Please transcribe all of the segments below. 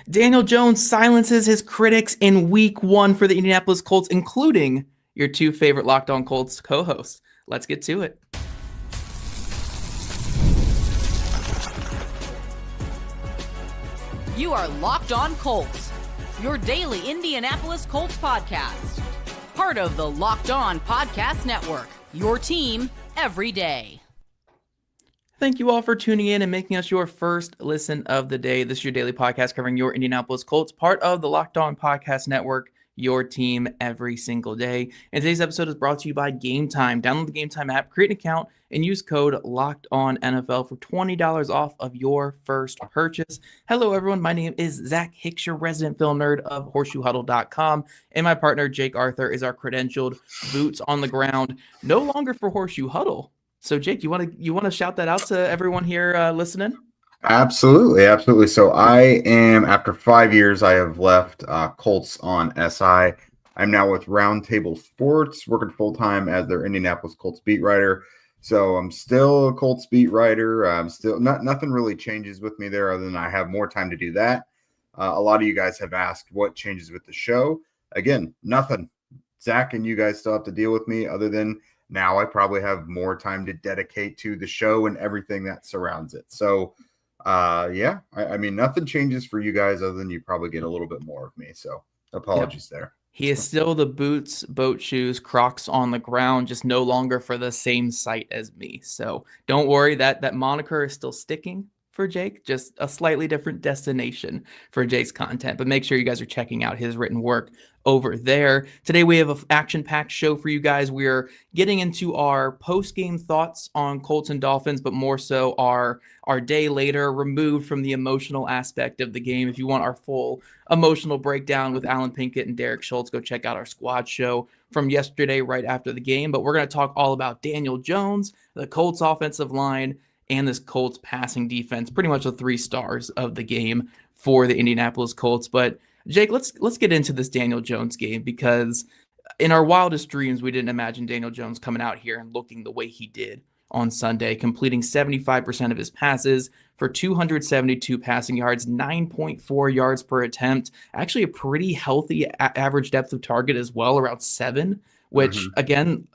Daniel Jones silences his critics in week 1 for the Indianapolis Colts, including your two favorite Locked On Colts co-hosts. Let's get to it. You are Locked On Colts, your daily Indianapolis Colts podcast. Part of the Locked On Podcast Network, your team every day. Thank you all for tuning in and making us your first listen of the day. This is your daily podcast covering your Indianapolis Colts, part of the Locked On Podcast Network, your team every single day. And today's episode is brought to you by Game Time. Download the Game Time app, create an account, and use code LOCKEDONNFL for $20 off of your first purchase. Hello, everyone. My name is Zach Hicks, your resident film nerd of HorseshoeHuddle.com, and my partner, Jake Arthur, is our credentialed boots on the ground, no longer for Horseshoe Huddle. So, Jake, you want to shout that out to everyone here listening? Absolutely. So I am, after 5 years, I have left Colts on SI. I'm now with Roundtable Sports, working full-time as their Indianapolis Colts beat writer. So I'm still a Colts beat writer. I'm still nothing really changes with me there other than I have more time to do that. A lot of you guys have asked what changes with the show. Again, nothing. Zach and you guys still have to deal with me other than now I probably have more time to dedicate to the show and everything that surrounds it. So, I mean, nothing changes for you guys other than you probably get a little bit more of me. So apologies there. He is still the boots, boat shoes, Crocs on the ground, just no longer for the same site as me. So don't worry, that moniker is still sticking for Jake, just a slightly different destination for Jake's content. But make sure you guys are checking out his written work over there. Today we have an action-packed show for you guys. We're getting into our post-game thoughts on Colts and Dolphins, but more so our day later, removed from the emotional aspect of the game. If you want our full emotional breakdown with Alan Pinkett and Derek Schultz, go check out our squad show from yesterday right after the game. But we're going to talk all about Daniel Jones, the Colts offensive line, and this Colts passing defense, pretty much the 3 stars of the game for the Indianapolis Colts. But Jake, let's get into this Daniel Jones game, because in our wildest dreams, we didn't imagine Daniel Jones coming out here and looking the way he did on Sunday, completing 75% of his passes for 272 passing yards, 9.4 yards per attempt, actually a pretty healthy average depth of target as well, around 7, which again,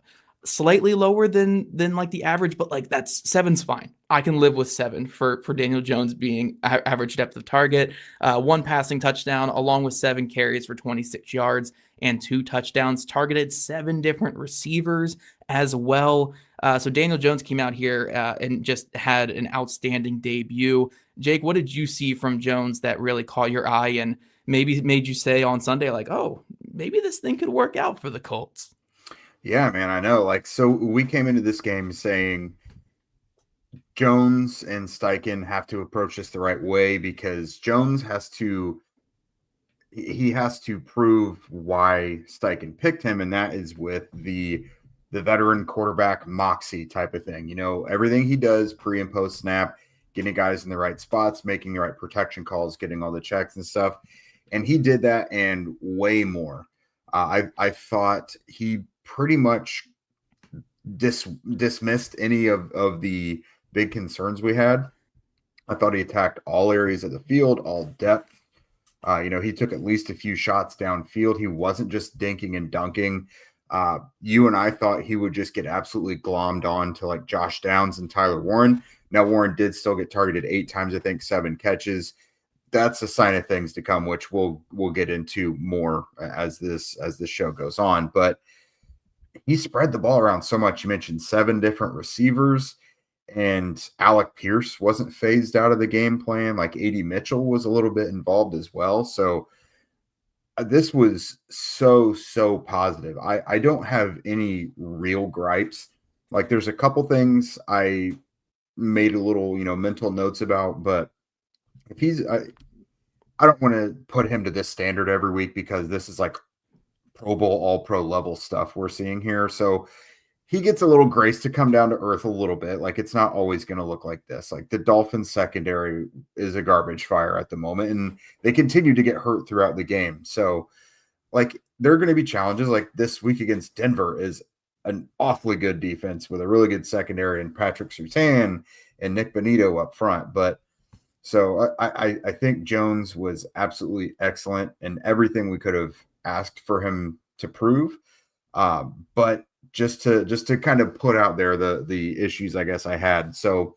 slightly lower than like the average, but like that's 7's fine. I can live with 7 for Daniel Jones being average depth of target. 1 passing touchdown along with 7 carries for 26 yards and 2 touchdowns, targeted 7 different receivers as well. So Daniel Jones came out here and just had an outstanding debut. Jake, what did you see from Jones that really caught your eye and maybe made you say on Sunday, like, oh, maybe this thing could work out for the Colts? Yeah, man, I know. So we came into this game saying Jones and Steichen have to approach this the right way, because Jones has to prove why Steichen picked him, and that is with the veteran quarterback moxie type of thing. You know, everything he does pre and post snap, getting guys in the right spots, making the right protection calls, getting all the checks and stuff. And he did that and way more. I thought he pretty much dismissed any of the big concerns we had. I thought he attacked all areas of the field, all depth. He took at least a few shots downfield. He wasn't just dinking and dunking. You and I thought he would just get absolutely glommed on to like Josh Downs and Tyler Warren. Now, Warren did still get targeted 8 times, I think 7 catches. That's a sign of things to come, which we'll get into more as this show goes on. But he spread the ball around so much. You mentioned 7 different receivers, and Alec Pierce wasn't phased out of the game plan. Like A.D. Mitchell was a little bit involved as well. So this was so positive. I don't have any real gripes. Like there's a couple things I made a little, mental notes about, but if I don't want to put him to this standard every week, because this is like Pro Bowl, all pro level stuff we're seeing here. So he gets a little grace to come down to earth a little bit. Like it's not always going to look like this. Like the Dolphins secondary is a garbage fire at the moment, and they continue to get hurt throughout the game. So like there are going to be challenges. Like this week against Denver is an awfully good defense with a really good secondary and Patrick Surtain and Nick Bonito up front. But So I think Jones was absolutely excellent and everything we could have asked for him to prove. But just to kind of put out there the issues I guess I had. So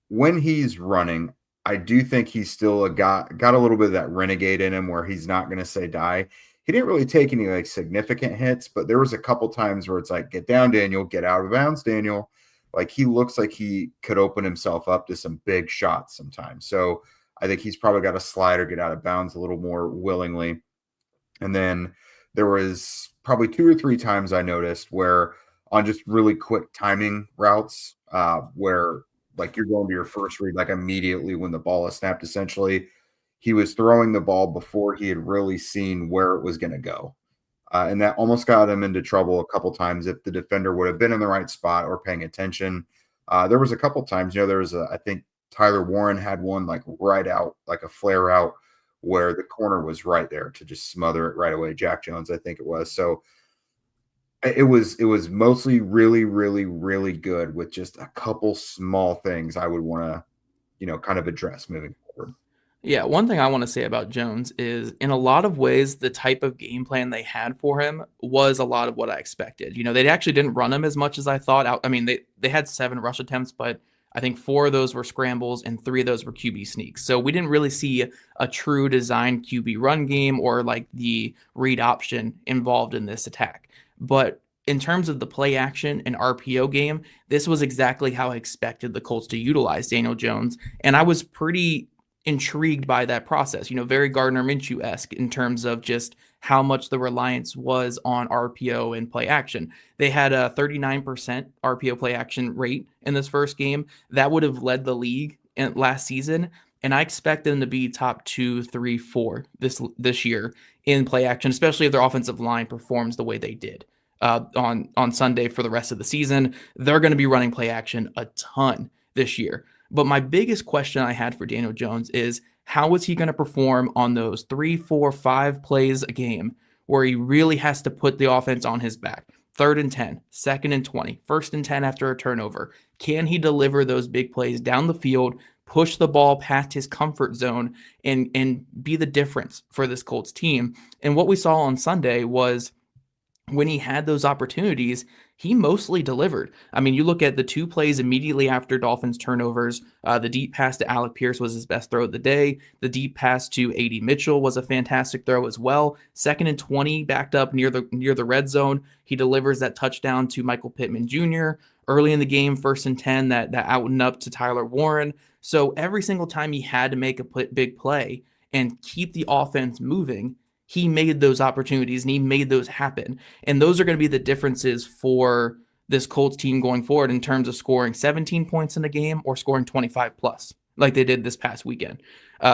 when he's running, I do think he's still got a little bit of that renegade in him where he's not going to say die. He didn't really take any like significant hits, but there was a couple times where it's like, get down, Daniel, get out of bounds, Daniel. Like he looks like he could open himself up to some big shots sometimes. So I think he's probably got to slide or get out of bounds a little more willingly. And then there was probably 2 or 3 times I noticed where on just really quick timing routes, where like you're going to your first read, like immediately when the ball is snapped, essentially, he was throwing the ball before he had really seen where it was going to go. And that almost got him into trouble a couple times if the defender would have been in the right spot or paying attention. There was a couple times, there was I think Tyler Warren had one like right out, like a flare out where the corner was right there to just smother it right away. Jack Jones, I think it was. So it was mostly really, really, really good with just a couple small things I would want to, kind of address moving forward. Yeah, one thing I want to say about Jones is in a lot of ways, the type of game plan they had for him was a lot of what I expected. They actually didn't run him as much as I thought. I mean, they had 7 rush attempts, but I think 4 of those were scrambles and 3 of those were QB sneaks. So we didn't really see a true designed QB run game or like the read option involved in this attack. But in terms of the play action and RPO game, this was exactly how I expected the Colts to utilize Daniel Jones. And I was pretty intrigued by that process, very Gardner Minshew-esque in terms of just how much the reliance was on RPO and play action. They had a 39% RPO play action rate in this first game. That would have led the league last season, and I expect them to be top 2, 3, 4 this year in play action, especially if their offensive line performs the way they did on Sunday for the rest of the season. They're going to be running play action a ton this year. But my biggest question I had for Daniel Jones is how is he going to perform on those 3, 4, 5 plays a game where he really has to put the offense on his back? 3rd and 10, 2nd and 20, 1st and 10 after a turnover. Can he deliver those big plays down the field, push the ball past his comfort zone, and be the difference for this Colts team? And what we saw on Sunday was when he had those opportunities, he mostly delivered. I mean, you look at the 2 plays immediately after Dolphins turnovers. The deep pass to Alec Pierce was his best throw of the day. The deep pass to A.D. Mitchell was a fantastic throw as well. 2nd and 20, backed up near the red zone. He delivers that touchdown to Michael Pittman Jr. Early in the game, 1st and 10, that out and up to Tyler Warren. So every single time he had to make a big play and keep the offense moving, he made those opportunities and he made those happen. And those are going to be the differences for this Colts team going forward in terms of scoring 17 points in a game or scoring 25 plus like they did this past weekend.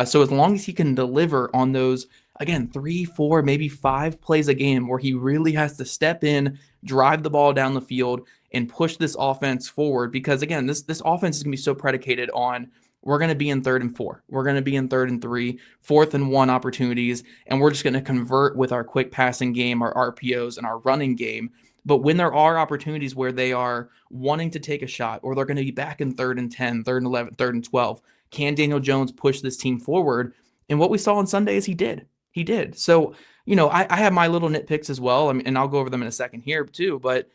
So as long as he can deliver on those, again, 3, 4, maybe 5 plays a game where he really has to step in, drive the ball down the field and push this offense forward. Because again, this offense is going to be so predicated on we're going to be in 3rd and 4. We're going to be in 3rd and 3, 4th and 1 opportunities, and we're just going to convert with our quick passing game, our RPOs, and our running game. But when there are opportunities where they are wanting to take a shot or they're going to be back in 3rd and 10, 3rd and 11, 3rd and 12, can Daniel Jones push this team forward? And what we saw on Sunday is he did. He did. So, I have my little nitpicks as well, and I'll go over them in a second here too. But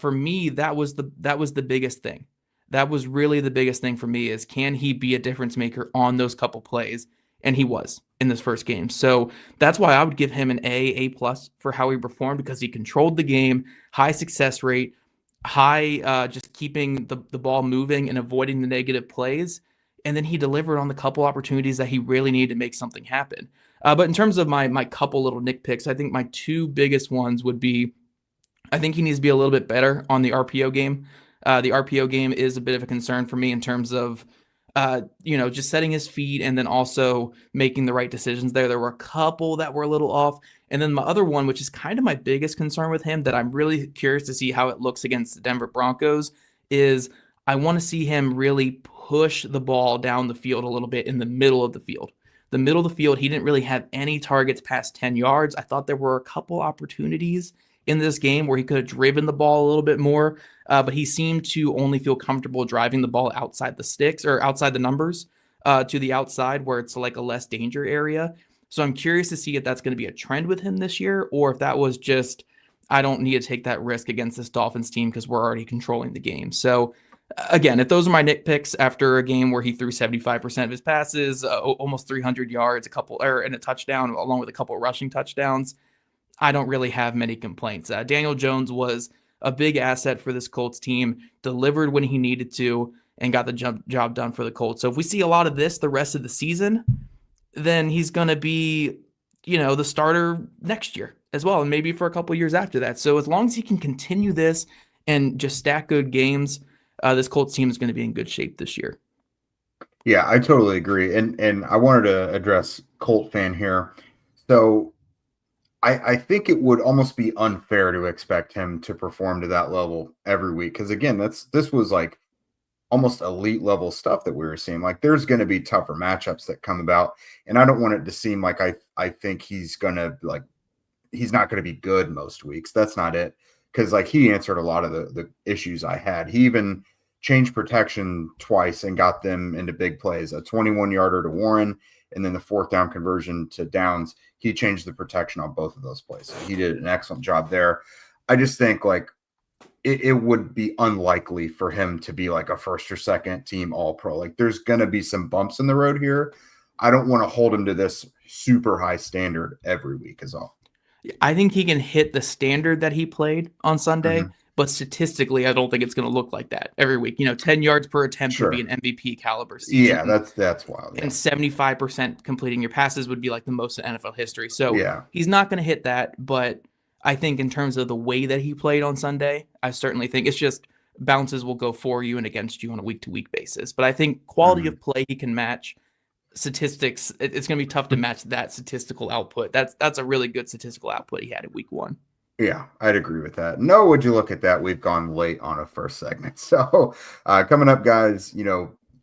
for me, that was the biggest thing. That was really the biggest thing for me is can he be a difference maker on those couple plays? And he was in this first game. So that's why I would give him an A+ for how he performed because he controlled the game, high success rate, high just keeping the ball moving and avoiding the negative plays. And then he delivered on the couple opportunities that he really needed to make something happen. But in terms of my couple little nitpicks, I think my 2 biggest ones would be I think he needs to be a little bit better on the RPO game. The RPO game is a bit of a concern for me in terms of, just setting his feet and then also making the right decisions there. There were a couple that were a little off. And then my other one, which is kind of my biggest concern with him that I'm really curious to see how it looks against the Denver Broncos is I want to see him really push the ball down the field a little bit in the middle of the field. The middle of the field, he didn't really have any targets past 10 yards. I thought there were a couple opportunities in this game where he could have driven the ball a little bit more, but he seemed to only feel comfortable driving the ball outside the sticks or outside the numbers. to the outside where it's like a less danger area. So I'm curious to see if that's going to be a trend with him this year, or if that was just, I don't need to take that risk against this Dolphins team because we're already controlling the game. So again, if those are my nitpicks after a game where he threw 75% of his passes, almost 300 yards, and a touchdown, along with a couple of rushing touchdowns, I don't really have many complaints. Daniel Jones was a big asset for this Colts team, delivered when he needed to, and got the job done for the Colts. So if we see a lot of this the rest of the season, then he's going to be, the starter next year as well, and maybe for a couple years after that. So as long as he can continue this and just stack good games, this Colts team is going to be in good shape this year. Yeah, I totally agree. And I wanted to address Colt fan here. So I think it would almost be unfair to expect him to perform to that level every week. Because again, this was like almost elite level stuff that we were seeing. Like there's going to be tougher matchups that come about. And I don't want it to seem like I think he's not going to be good most weeks. That's not it. Because like he answered a lot of the issues I had. He even changed protection twice and got them into big plays. A 21-yarder to Warren, and then the 4th down conversion to Downs. He changed the protection on both of those plays. So he did an excellent job there. I just think like it would be unlikely for him to be like a first or second team All-Pro. Like there's going to be some bumps in the road here. I don't want to hold him to this super high standard every week is all. I think he can hit the standard that he played on Sunday, but statistically, I don't think it's going to look like that every week. 10 yards per attempt would be an MVP caliber season. Yeah, that's wild. Yeah. And 75% completing your passes would be like the most in NFL history. So he's not going to hit that, but I think in terms of the way that he played on Sunday, I certainly think it's just bounces will go for you and against you on a week-to-week basis. But I think quality of play he can match. Statistics, it's going to be tough to match that statistical output. That's a really good statistical output he had in week 1. Yeah, I'd agree with that. No, would you look at that? We've gone late on a first segment. So coming up, guys,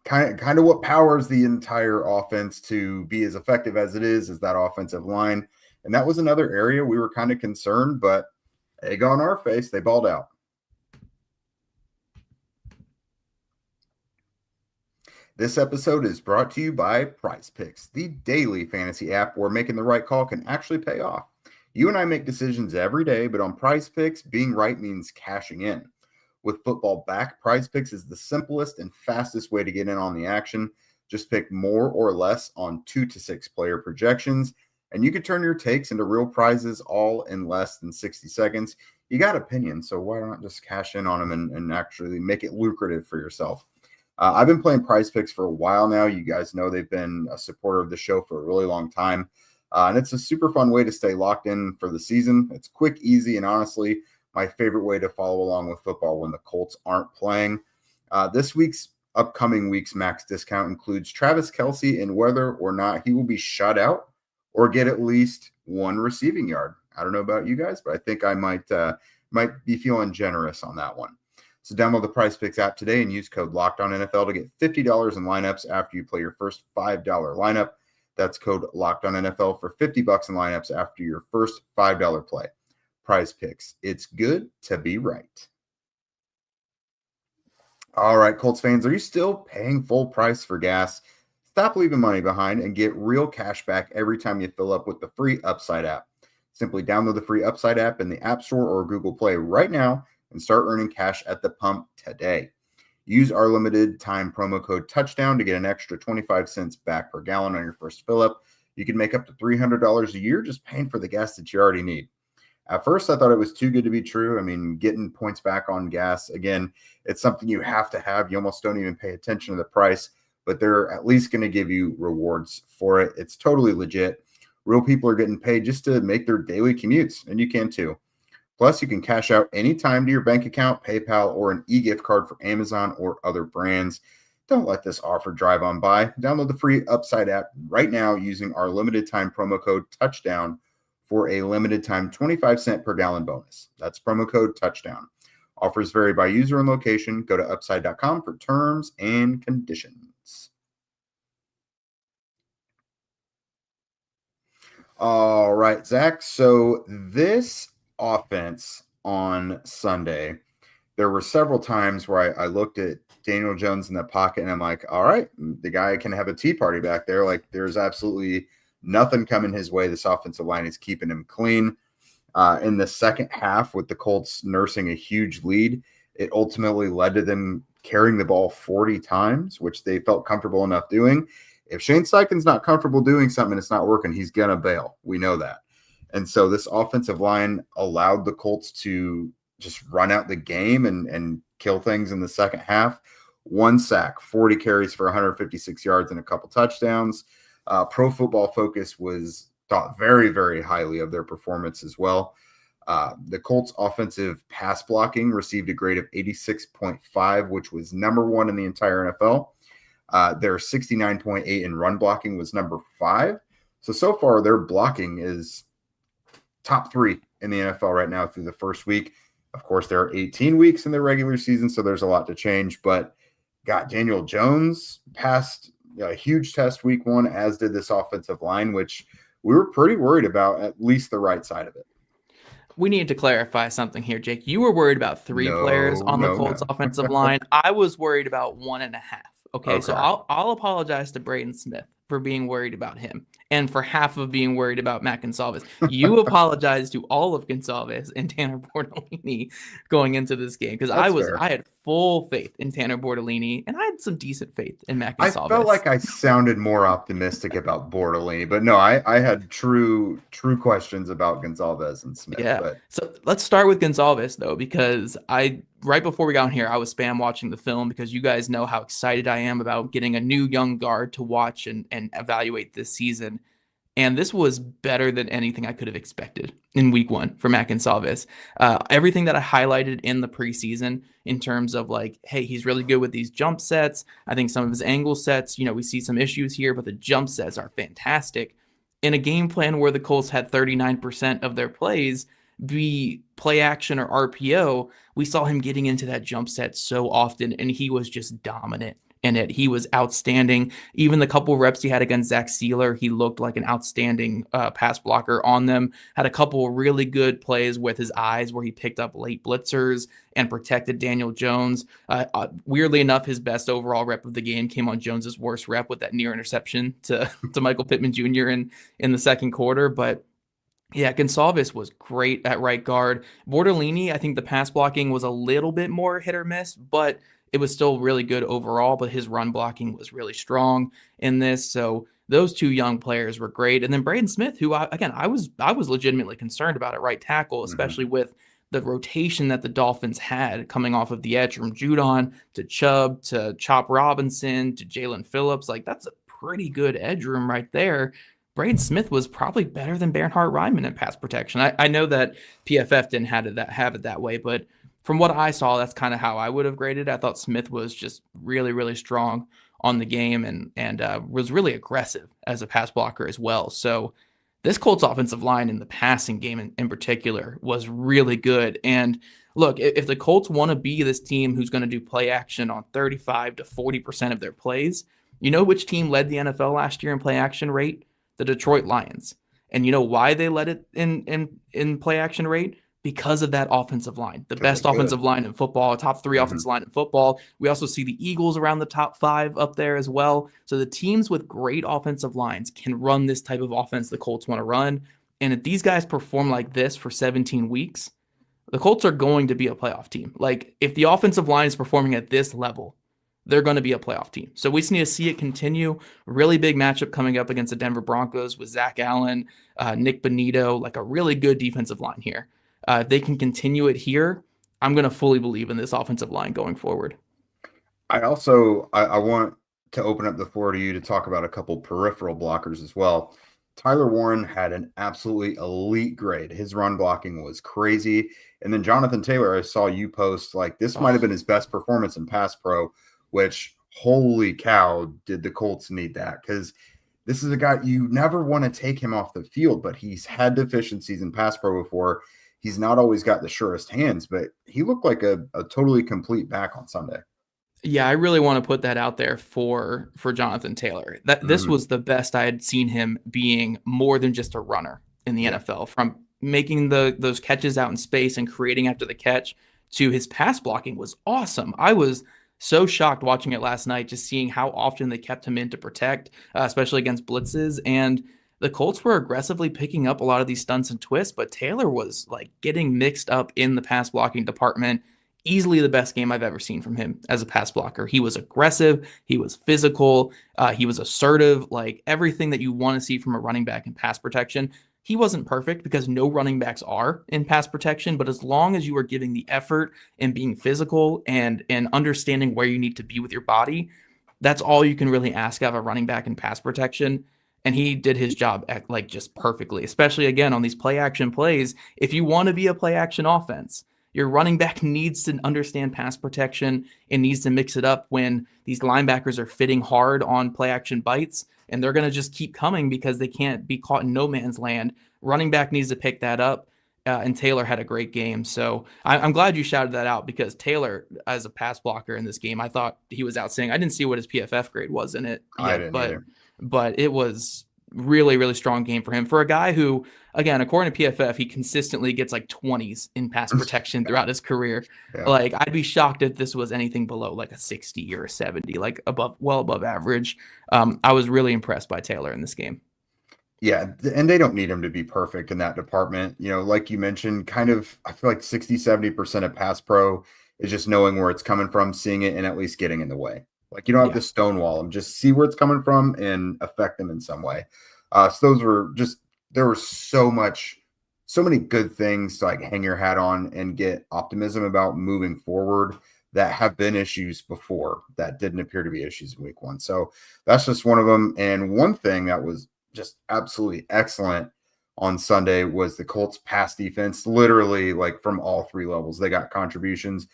kind of what powers the entire offense to be as effective as it is that offensive line. And that was another area we were kind of concerned, but egg on our face, they balled out. This episode is brought to you by Prize Picks, the daily fantasy app where making the right call can actually pay off. You and I make decisions every day, but on Prize Picks, being right means cashing in. With football back, Prize Picks is the simplest and fastest way to get in on the action. Just pick more or less on 2 to 6 player projections, and you can turn your takes into real prizes all in less than 60 seconds. You got opinions, so why not just cash in on them and actually make it lucrative for yourself? I've been playing Prize Picks for a while now. You guys know they've been a supporter of the show for a really long time. And it's a super fun way to stay locked in for the season. It's quick, easy, and honestly, my favorite way to follow along with football when the Colts aren't playing. This upcoming week's max discount includes Travis Kelce and whether or not he will be shut out or get at least 1 receiving yard. I don't know about you guys, but I think I might be feeling generous on that one. So download the Prize Picks app today and use code LOCKEDONNFL to get $50 in lineups after you play your first $5 lineup. That's code LOCKEDONNFL for $50 in lineups after your first $5 play. Prize Picks. It's good to be right. All right, Colts fans, are you still paying full price for gas? Stop leaving money behind and get real cash back every time you fill up with the free Upside app. Simply download the free Upside app in the App Store or Google Play right now and start earning cash at the pump today. Use our limited time promo code touchdown to get an extra 25 cents back per gallon on your first fill up. You can make up to $300 a year just paying for the gas that you already need. At first, I thought it was too good to be true. I mean, getting points back on gas, again, it's something you have to have. You almost don't even pay attention to the price, but they're at least going to give you rewards for it. It's totally legit. Real people are getting paid just to make their daily commutes, and you can too. Plus, you can cash out anytime to your bank account, PayPal, or an e-gift card for Amazon or other brands. Don't let this offer drive on by. Download the free Upside app right now using our limited time promo code touchdown for a limited time 25 cent per gallon bonus. That's promo code touchdown. Offers vary by user and location. Go to upside.com for terms and conditions. All right, Zach. So this offense on Sunday there were several times where I looked at Daniel Jones in the pocket and I'm like, all right, the guy can have a tea party back there. Like there's absolutely nothing coming his way. This offensive line is keeping him clean. In the second half, with the Colts nursing a huge lead, it ultimately led to them carrying the ball 40 times, which they felt comfortable enough doing. If Shane Steichen's not comfortable doing something and it's not working, he's going to bail. We know that. And so this offensive line allowed the Colts to just run out the game and kill things in the second half. 1 sack, 40 carries for 156 yards and a couple touchdowns. Pro Football Focus was thought very, very highly of their performance as well. The Colts offensive pass blocking received a grade of 86.5, which was number 1 in the entire NFL. Their 69.8 in run blocking was number 5. So far their blocking is top 3 in the NFL right now through the first week. Of course, there are 18 weeks in the regular season, so there's a lot to change. But Daniel Jones passed a huge test week 1, as did this offensive line, which we were pretty worried about, at least the right side of it. We need to clarify something here, Jake. You were worried about 3 players on the Colts offensive line. I was worried about 1.5. Okay, so I'll apologize to Braden Smith for being worried about him and for half of being worried about Matt Gonsalves. You apologize to all of Gonsalves and Tanner Bortolini going into this game because I had full faith in Tanner Bortolini and I had some decent faith in Matt Gonsalves. I felt like I sounded more optimistic about Bortolini, but no, I had true questions about Gonsalves and Smith. Yeah. But So let's start with Gonsalves though, because right before we got on here, I was spam watching the film because you guys know how excited I am about getting a new young guard to watch and evaluate this season. And this was better than anything I could have expected in week 1 for Matt Gonsalves. Everything that I highlighted in the preseason in terms of like, hey, he's really good with these jump sets. I think some of his angle sets, we see some issues here, but the jump sets are fantastic. In a game plan where the Colts had 39% of their plays be play action or RPO, we saw him getting into that jump set so often, and he was just dominant in it. He was outstanding. Even the couple reps he had against Zach Sealer, he looked like an outstanding pass blocker on them. Had a couple of really good plays with his eyes where he picked up late blitzers and protected Daniel Jones. Weirdly enough, his best overall rep of the game came on Jones's worst rep with that near interception to Michael Pittman Jr. in the second quarter. But yeah, Gonsalves was great at right guard. Bortolini, I think the pass blocking was a little bit more hit or miss, but it was still really good overall. But his run blocking was really strong in this. So those 2 young players were great. And then Braden Smith, who I was legitimately concerned about at right tackle, especially with the rotation that the Dolphins had coming off of the edge from Judon to Chubb to Chop Robinson to Jalen Phillips. Like that's a pretty good edge room right there. Braden Smith was probably better than Bernhard Raimann in pass protection. I know that PFF didn't have it that way, but from what I saw, that's kind of how I would have graded. I thought Smith was just really, really strong on the game and was really aggressive as a pass blocker as well. So this Colts offensive line in the passing game in particular was really good. And look, if the Colts want to be this team who's going to do play action on 35 to 40% of their plays, you know which team led the NFL last year in play action rate? The Detroit Lions. And you know why they led it in play action rate? Because of that offensive line, the best offensive line in football, top 3 offensive line in football. We also see the Eagles around the top 5 up there as well. So the teams with great offensive lines can run this type of offense the Colts want to run. And if these guys perform like this for 17 weeks, the Colts are going to be a playoff team. Like if the offensive line is performing at this level, they're going to be a playoff team. So we just need to see it continue. Really big matchup coming up against the Denver Broncos with Zach Allen, Nick Bonito, like a really good defensive line here. If they can continue it here, I'm going to fully believe in this offensive line going forward. I want to open up the floor to you to talk about a couple peripheral blockers as well. Tyler Warren had an absolutely elite grade. His run blocking was crazy. And then Jonathan Taylor, I saw you post like this might have been his best performance in pass pro, which holy cow, did the Colts need that? Because this is a guy you never want to take him off the field, but he's had deficiencies in pass pro before. He's not always got the surest hands, but he looked like a totally complete back on Sunday. Yeah, I really want to put that out there for Jonathan Taylor. This was the best I had seen him being more than just a runner in the NFL, from making those catches out in space and creating after the catch to his pass blocking was awesome. I was so shocked watching it last night, just seeing how often they kept him in to protect, especially against blitzes. And the Colts were aggressively picking up a lot of these stunts and twists, but Taylor was like getting mixed up in the pass blocking department. Easily the best game I've ever seen from him as a pass blocker. He was aggressive. He was physical. He was assertive, like everything that you want to see from a running back in pass protection. He wasn't perfect because no running backs are in pass protection, but as long as you are giving the effort and being physical and understanding where you need to be with your body, that's all you can really ask of a running back in pass protection. And he did his job like just perfectly, especially again on these play action plays. If you want to be a play action offense, your running back needs to understand pass protection and needs to mix it up when these linebackers are fitting hard on play action bites, and they're going to just keep coming because they can't be caught in no man's land. Running back needs to pick that up, and Taylor had a great game. So I'm glad you shouted that out because Taylor, as a pass blocker in this game, I thought he was outstanding. I didn't see what his PFF grade was in it yet, but it was really, really strong game for him. For a guy who, again, according to PFF, he consistently gets like 20s in pass protection throughout his career. Yeah. Like, I'd be shocked if this was anything below like a 60 or a 70, like well above average. I was really impressed by Taylor in this game. Yeah, and they don't need him to be perfect in that department. You know, like you mentioned, kind of, I feel like 60, 70% of pass pro is just knowing where it's coming from, seeing it, and at least getting in the way. Like, you don't have to stonewall them, just see where it's coming from and affect them in some way. So those were just, there were so many good things to like hang your hat on and get optimism about moving forward that have been issues before that didn't appear to be issues in week one. So that's just one of them. And one thing that was just absolutely excellent on Sunday was the Colts pass defense, literally like from all three levels. They got contributions,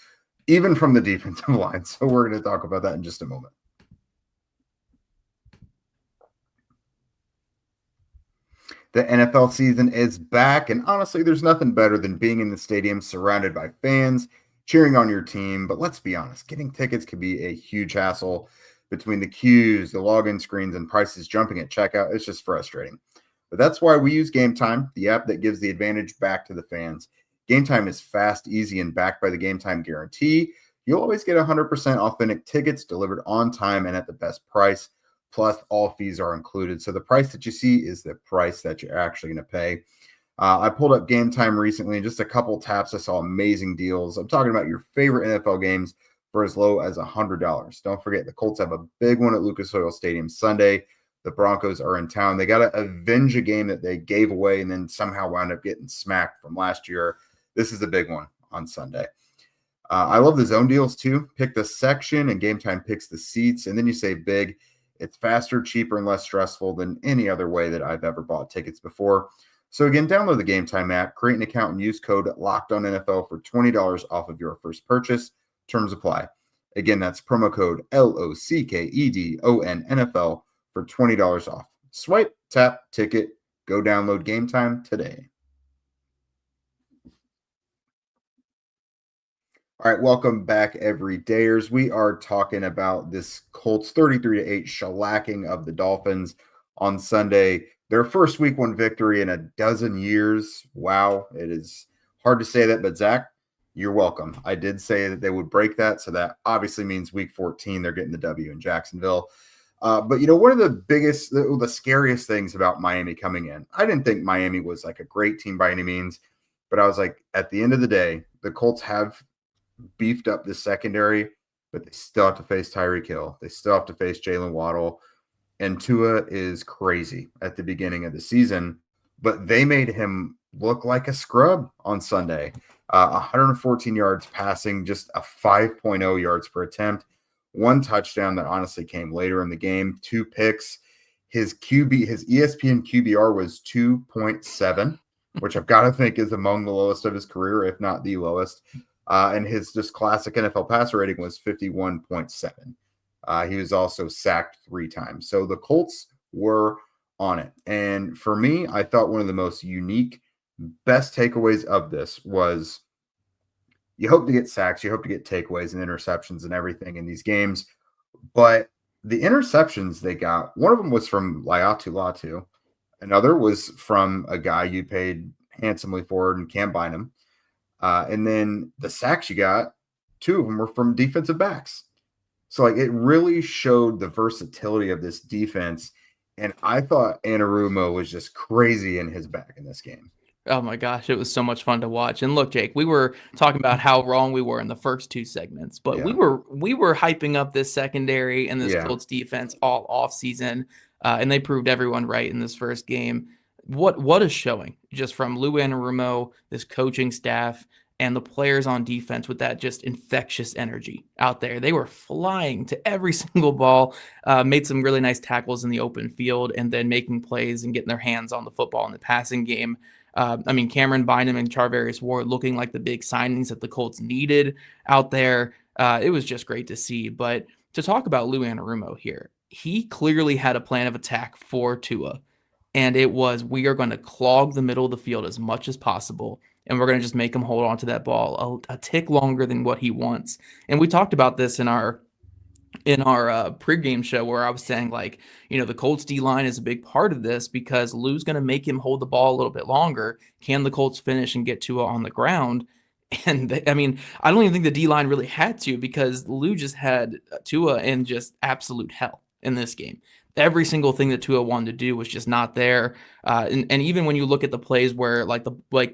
even from the defensive line. So we're going to talk about that in just a moment. The NFL season is back, and honestly, there's nothing better than being in the stadium surrounded by fans, cheering on your team. But let's be honest, getting tickets can be a huge hassle between the queues, the login screens, and prices jumping at checkout. It's just frustrating. But that's why we use Game Time, the app that gives the advantage back to the fans. Game Time is fast, easy, and backed by the Game Time guarantee. You'll always get 100% authentic tickets delivered on time and at the best price. Plus, all fees are included. So the price that you see is the price that you're actually going to pay. I pulled up Game Time recently. In just a couple taps, I saw amazing deals. I'm talking about your favorite NFL games for as low as $100. Don't forget, the Colts have a big one at Lucas Oil Stadium Sunday. The Broncos are in town. They got to avenge a game that they gave away and then somehow wound up getting smacked from last year. This is a big one on Sunday. I love the zone deals too. Pick the section and Game Time picks the seats, and then you save big. It's faster, cheaper, and less stressful than any other way that I've ever bought tickets before. So again, download the Game Time app, create an account, and use code LOCKEDONNFL for $20 off of your first purchase. Terms apply. Again, that's promo code LOCKEDONNFL for $20 off. Swipe, tap, ticket, go download Game Time today. All right, welcome back, everydayers. We are talking about this Colts 33-8 shellacking of the Dolphins on Sunday. Their first week one victory in a dozen years. Wow, it is hard to say that, but Zach, you're welcome. I did say that they would break that, so that obviously means week 14 they're getting the W in Jacksonville. But, you know, one of the biggest, the scariest things about Miami coming in, I didn't think Miami was like a great team by any means, but I was like, at the end of the day, the Colts have beefed up the secondary, but they still have to face Tyreek Hill. They still have to face Jalen Waddle. And Tua is crazy at the beginning of the season, but they made him look like a scrub on Sunday. 114 yards passing, just a 5.0 yards per attempt. One touchdown that honestly came later in the game, 2 picks. His ESPN QBR was 2.7, which I've got to think is among the lowest of his career, if not the lowest. And his just classic NFL passer rating was 51.7. He was also sacked 3 times. So the Colts were on it. And for me, I thought one of the most unique, best takeaways of this was you hope to get sacks, you hope to get takeaways and interceptions and everything in these games. But the interceptions they got, one of them was from Laiatu Latu. Another was from a guy you paid handsomely for and Cam Bynum. And then the sacks you got, 2 of them were from defensive backs. So like it really showed the versatility of this defense. And I thought Anarumo was just crazy in his back in this game. Oh my gosh, it was so much fun to watch. And look, Jake, we were talking about how wrong we were in the first 2 segments, but we were hyping up this secondary and this Colts defense all off season, and they proved everyone right in this first game. What is showing just from Lou Anarumo, this coaching staff, and the players on defense with that just infectious energy out there. They were flying to every single ball, made some really nice tackles in the open field, and then making plays and getting their hands on the football in the passing game. Cameron Bynum and Charvarius Ward looking like the big signings that the Colts needed out there. It was just great to see. But to talk about Lou Anarumo here, he clearly had a plan of attack for Tua. And it was, we are going to clog the middle of the field as much as possible. And we're going to just make him hold on to that ball a tick longer than what he wants. And we talked about this in our pregame show where I was saying, like, the Colts D-line is a big part of this because Lou's going to make him hold the ball a little bit longer. Can the Colts finish and get Tua on the ground? And I don't even think the D-line really had to, because Lou just had Tua in just absolute hell in this game. Every single thing that Tua wanted to do was just not there. And even when you look at the plays where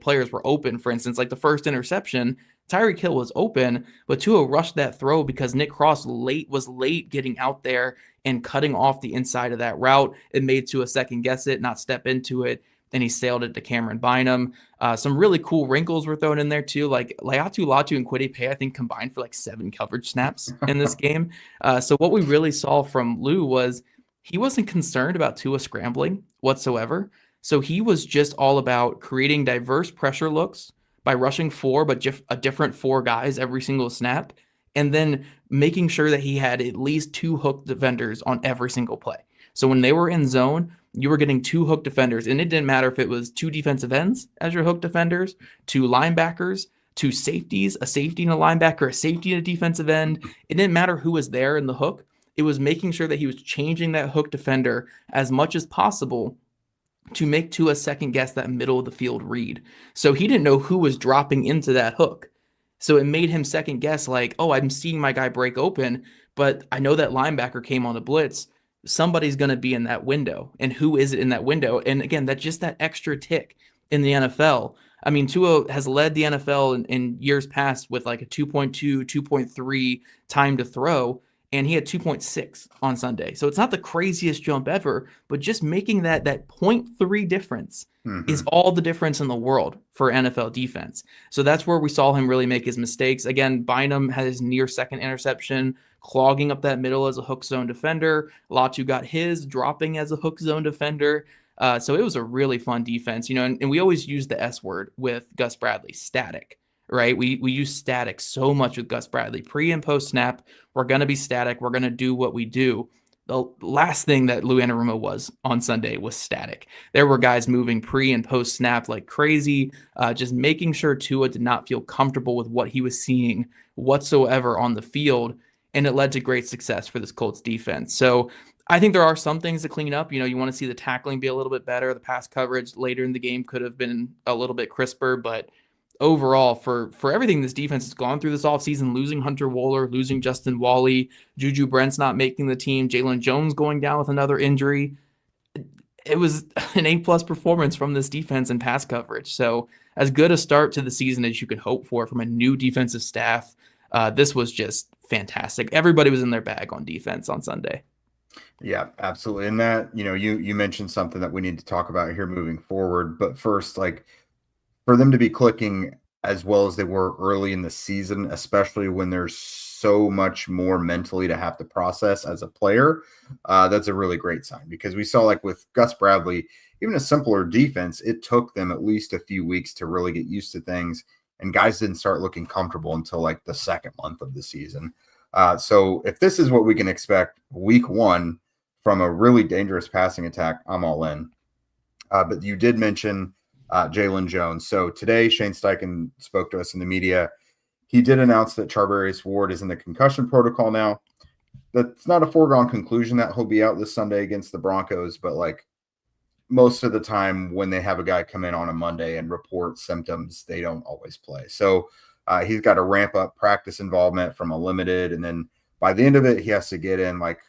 players were open, for instance, like the first interception, Tyreek Hill was open, but Tua rushed that throw because Nick Cross was late getting out there and cutting off the inside of that route. It made Tua second guess it, not step into it, and he sailed it to Cameron Bynum. Some really cool wrinkles were thrown in there too. Like Laiatu Latu and Kwity Paye, I think, combined for like 7 coverage snaps in this game. So what we really saw from Lou was he wasn't concerned about Tua scrambling whatsoever. So he was just all about creating diverse pressure looks by rushing 4, but a different 4 guys every single snap, and then making sure that he had at least 2 hook defenders on every single play. So when they were in zone, you were getting 2 hook defenders, and it didn't matter if it was 2 defensive ends as your hook defenders, 2 linebackers, 2 safeties, a safety and a linebacker, a safety and a defensive end. It didn't matter who was there in the hook. It was making sure that he was changing that hook defender as much as possible to make Tua second guess that middle of the field read. So he didn't know who was dropping into that hook. So it made him second guess, like, oh, I'm seeing my guy break open, but I know that linebacker came on the blitz. Somebody's going to be in that window. And who is it in that window? And again, that's just that extra tick in the NFL. Tua has led the NFL in years past with like a 2.2, 2.3 time to throw. And he had 2.6 on Sunday. So it's not the craziest jump ever, but just making that 0.3 difference is all the difference in the world for NFL defense. So that's where we saw him really make his mistakes. Again, Bynum had his near second interception, clogging up that middle as a hook zone defender. Latu got his, dropping as a hook zone defender. So it was a really fun defense, and we always use the S word with Gus Bradley, static. Right? We use static so much with Gus Bradley. Pre and post snap, we're going to be static. We're going to do what we do. The last thing that Lou Anarumo was on Sunday was static. There were guys moving pre and post snap like crazy, just making sure Tua did not feel comfortable with what he was seeing whatsoever on the field, and it led to great success for this Colts defense. So I think there are some things to clean up. You want to see the tackling be a little bit better. The pass coverage later in the game could have been a little bit crisper, but overall, for everything this defense has gone through this offseason, losing Hunter Wohler, losing Justin Wally, Juju Brent's not making the team, Jalen Jones going down with another injury, it was an A-plus performance from this defense and pass coverage. So as good a start to the season as you could hope for from a new defensive staff, this was just fantastic. Everybody was in their bag on defense on Sunday. Yeah, absolutely. And that, you mentioned something that we need to talk about here moving forward. But first, for them to be clicking as well as they were early in the season, especially when there's so much more mentally to have to process as a player, that's a really great sign, because we saw with Gus Bradley, even a simpler defense, it took them at least a few weeks to really get used to things, and guys didn't start looking comfortable until the second month of the season. So if this is what we can expect week 1 from a really dangerous passing attack, I'm all in. But you did mention Jalen Jones. So today, Shane Steichen spoke to us in the media. He did announce that Charvarius Ward is in the concussion protocol now. That's not a foregone conclusion that he'll be out this Sunday against the Broncos, but most of the time when they have a guy come in on a Monday and report symptoms, they don't always play. So he's got to ramp up practice involvement from a limited, and then by the end of it, he has to get in like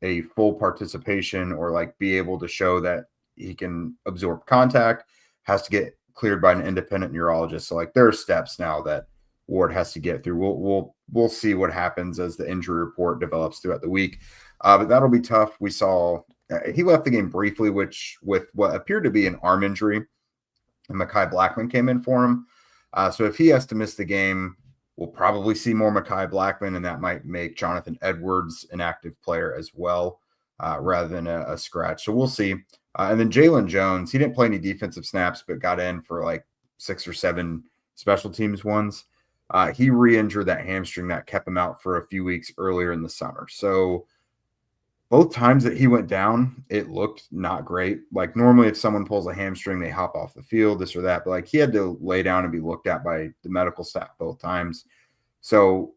a full participation or like be able to show that he can absorb contact, has to get cleared by an independent neurologist. So like there are steps now that Ward has to get through. We'll see what happens as the injury report develops throughout the week. But that'll be tough. We saw he left the game briefly, with what appeared to be an arm injury, and Mekhi Blackman came in for him. So if he has to miss the game, we'll probably see more Mekhi Blackman, and that might make Jonathan Edwards an active player as well, rather than a scratch. So we'll see. And then Jalen Jones, he didn't play any defensive snaps, but got in for like 6 or 7 special teams ones. He re-injured that hamstring that kept him out for a few weeks earlier in the summer. So both times that he went down, it looked not great. Like normally if someone pulls a hamstring, they hop off the field, this or that. But like he had to lay down and be looked at by the medical staff both times. So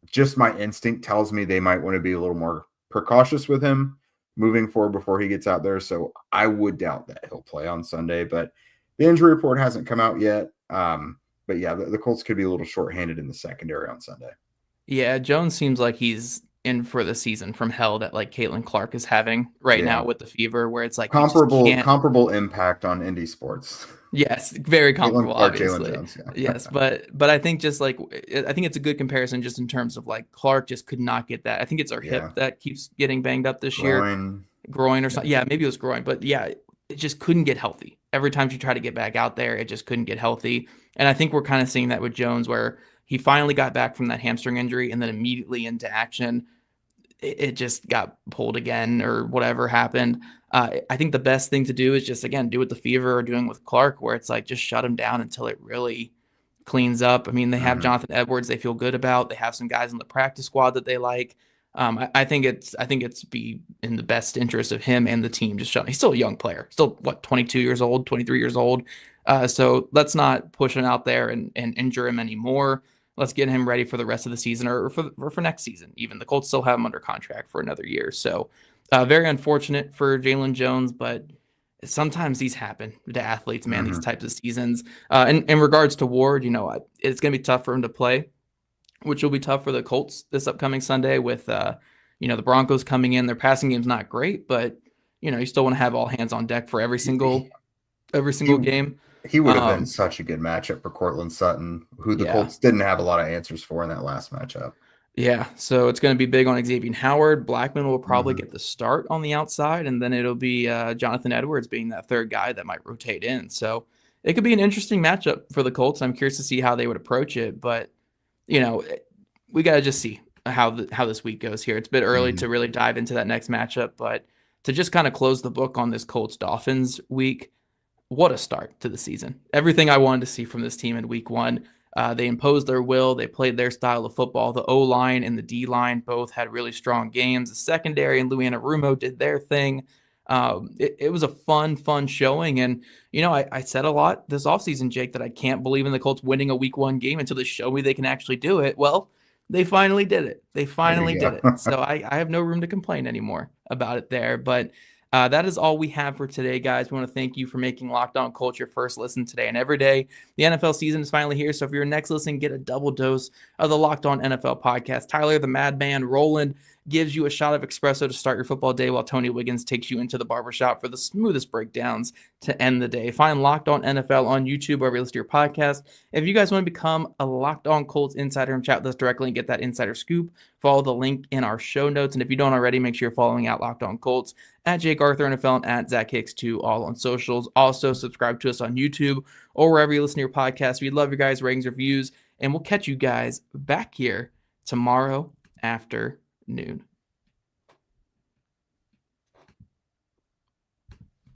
just my instinct tells me they might want to be a little more precautious with him moving forward before he gets out there. So I would doubt that he'll play on Sunday. But the injury report hasn't come out yet. But yeah, the Colts could be a little shorthanded in the secondary on Sunday. Yeah, Jones seems like he's in for the season from hell that like Caitlin Clark is having right now with the fever, where it's like comparable impact on indie sports. Yes, very comparable, Clark, obviously. Jones, yeah. Yes, but I think just like I think it's a good comparison just in terms of like Clark just could not get that. I think it's our hip that keeps getting banged up this year, groin or something. Yeah, maybe it was groin, but yeah, it just couldn't get healthy. Every time she tried to get back out there, it just couldn't get healthy. And I think we're kind of seeing that with Jones, where he finally got back from that hamstring injury and then immediately into action, it just got pulled again or whatever happened. I think the best thing to do is just, again, do what the Fever are doing with Clark, where it's like just shut him down until it really cleans up. I mean, they have Jonathan Edwards they feel good about. They have some guys in the practice squad that they like. I think it's be in the best interest of him and the team. Just shut. He's still a young player, still 22 years old, 23 years old. So let's not push him out there and injure him anymore. Let's get him ready for the rest of the season or for next season. Even the Colts still have him under contract for another year. So very unfortunate for Jalen Jones, but sometimes these happen to athletes, man, these types of seasons. And in regards to Ward, it's going to be tough for him to play, which will be tough for the Colts this upcoming Sunday with, the Broncos coming in. Their passing game's not great, but, you still want to have all hands on deck for every single game. He would have been such a good matchup for Cortland Sutton, who the Colts didn't have a lot of answers for in that last matchup. Yeah, so it's going to be big on Xavier Howard. Blackman will probably get the start on the outside, and then it'll be Jonathan Edwards being that third guy that might rotate in. So it could be an interesting matchup for the Colts. I'm curious to see how they would approach it, but we got to just see how this week goes here. It's a bit early to really dive into that next matchup, but to just kind of close the book on this Colts Dolphins week, what a start to the season. Everything I wanted to see from this team in week 1. They imposed their will. They played their style of football. The O-line and the D-line both had really strong games. The secondary and Louis Anarumo did their thing. It was a fun showing. And, I said a lot this offseason, Jake, that I can't believe in the Colts winning a week 1 game until they show me they can actually do it. Well, they finally did it. They finally did it. So I have no room to complain anymore about it there. But that is all we have for today, guys. We want to thank you for making Locked On Colts your first listen today and every day. The NFL season is finally here, so if you're next listen, get a double dose of the Locked On NFL podcast. Tyler, the Madman Roland, gives you a shot of espresso to start your football day, while Tony Wiggins takes you into the barbershop for the smoothest breakdowns to end the day. Find Locked On NFL on YouTube, wherever you listen to your podcast. If you guys want to become a Locked On Colts insider and chat with us directly and get that insider scoop, follow the link in our show notes. And if you don't already, make sure you're following at Locked On Colts, at Jake Arthur NFL, and at Zach Hicks2, all on socials. Also, subscribe to us on YouTube or wherever you listen to your podcast. We love your guys' ratings, reviews, and we'll catch you guys back here tomorrow afternoon.